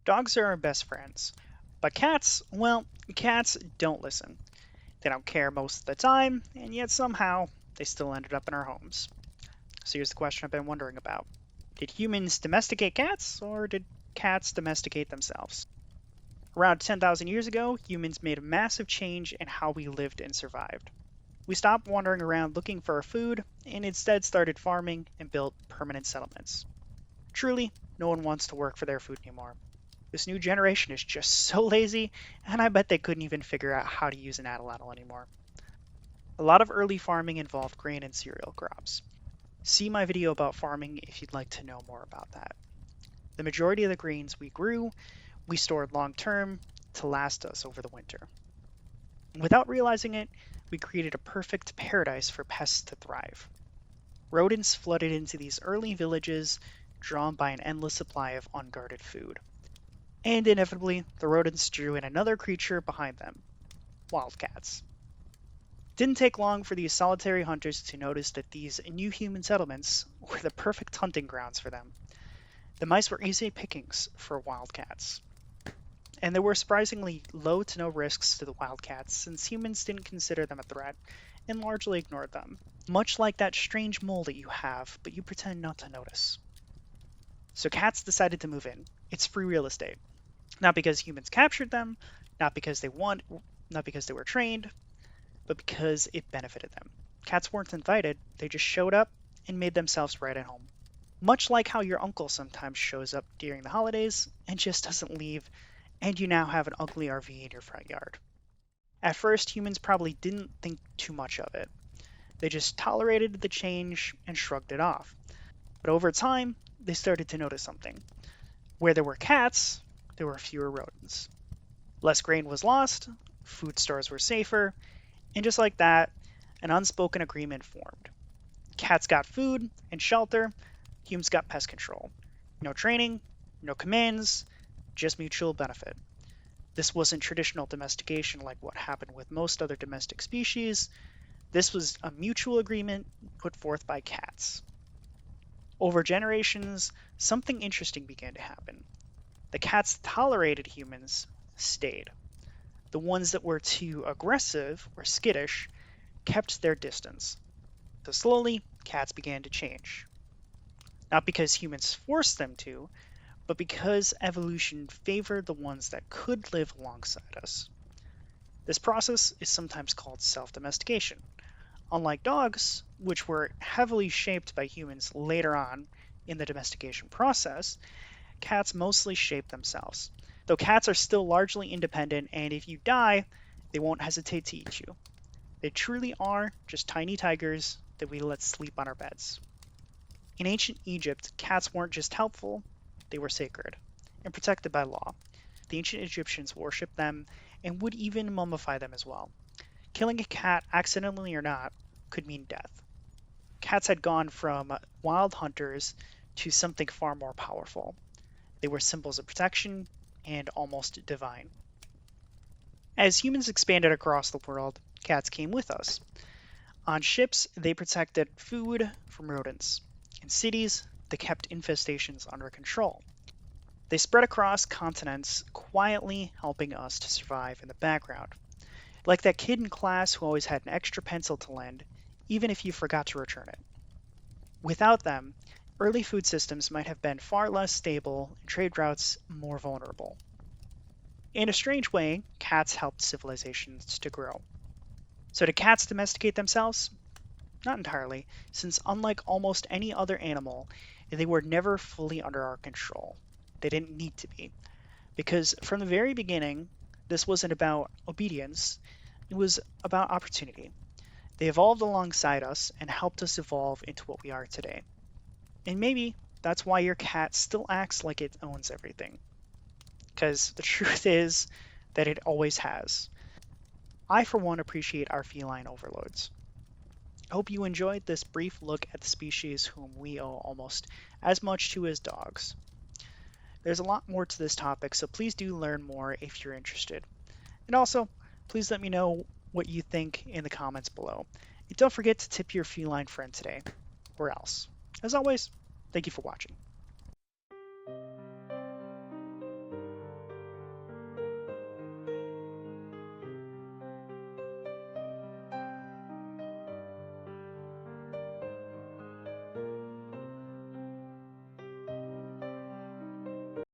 Dogs are our best friends, but cats, well, cats don't listen. They don't care most of the time, and yet somehow they still ended up in our homes. So here's the question I've been wondering about. Did humans domesticate cats, or did cats domesticate themselves? Around 10,000 years ago, humans made a massive change in how we lived and survived. We stopped wandering around looking for our food and instead started farming and built permanent settlements. Truly, no one wants to work for their food anymore. This new generation is just so lazy, and I bet they couldn't even figure out how to use an atlatl anymore. A lot of early farming involved grain and cereal crops. See my video about farming if you'd like to know more about that. The majority of the grains we grew, we stored long term to last us over the winter. Without realizing it, we created a perfect paradise for pests to thrive. Rodents flooded into these early villages, drawn by an endless supply of unguarded food. And inevitably, the rodents drew in another creature behind them, wildcats. Didn't take long for these solitary hunters to notice that these new human settlements were the perfect hunting grounds for them. The mice were easy pickings for wildcats. And there were surprisingly low to no risks to the wildcats since humans didn't consider them a threat and largely ignored them. Much like that strange mole that you have, but you pretend not to notice. So cats decided to move in. It's free real estate. Not because humans captured them, not because they were trained, but because it benefited them. Cats weren't invited, they just showed up and made themselves right at home. Much like how your uncle sometimes shows up during the holidays and just doesn't leave, and you now have an ugly RV in your front yard. At first, humans probably didn't think too much of it. They just tolerated the change and shrugged it off. But over time, they started to notice something. Where there were cats, there were fewer rodents. Less grain was lost, food stores were safer, and just like that, an unspoken agreement formed. Cats got food and shelter, humans got pest control. No training, no commands, just mutual benefit. This wasn't traditional domestication like what happened with most other domestic species. This was a mutual agreement put forth by cats. Over generations, something interesting began to happen. The cats that tolerated humans stayed. The ones that were too aggressive or skittish kept their distance. So slowly, cats began to change. Not because humans forced them to, but because evolution favored the ones that could live alongside us. This process is sometimes called self-domestication. Unlike dogs, which were heavily shaped by humans later on in the domestication process, cats mostly shape themselves. Though cats are still largely independent, and if you die, they won't hesitate to eat you. They truly are just tiny tigers that we let sleep on our beds. In ancient Egypt, cats weren't just helpful, they were sacred and protected by law. The ancient Egyptians worshipped them and would even mummify them as well. Killing a cat, accidentally or not, could mean death. Cats had gone from wild hunters to something far more powerful. They were symbols of protection and almost divine. As humans expanded across the world, cats came with us. On ships, they protected food from rodents. In cities, they kept infestations under control. They spread across continents, quietly helping us to survive in the background. Like that kid in class who always had an extra pencil to lend, even if you forgot to return it. Without them, early food systems might have been far less stable and trade routes more vulnerable. In a strange way, cats helped civilizations to grow. So did cats domesticate themselves? Not entirely, since unlike almost any other animal, they were never fully under our control. They didn't need to be. Because from the very beginning, this wasn't about obedience, it was about opportunity. They evolved alongside us and helped us evolve into what we are today. And maybe that's why your cat still acts like it owns everything. Because the truth is that it always has. I, for one, appreciate our feline overlords. I hope you enjoyed this brief look at the species whom we owe almost as much to as dogs. There's a lot more to this topic, so please do learn more if you're interested. And also, please let me know what you think in the comments below. And don't forget to tip your feline friend today, or else. As always, thank you for watching.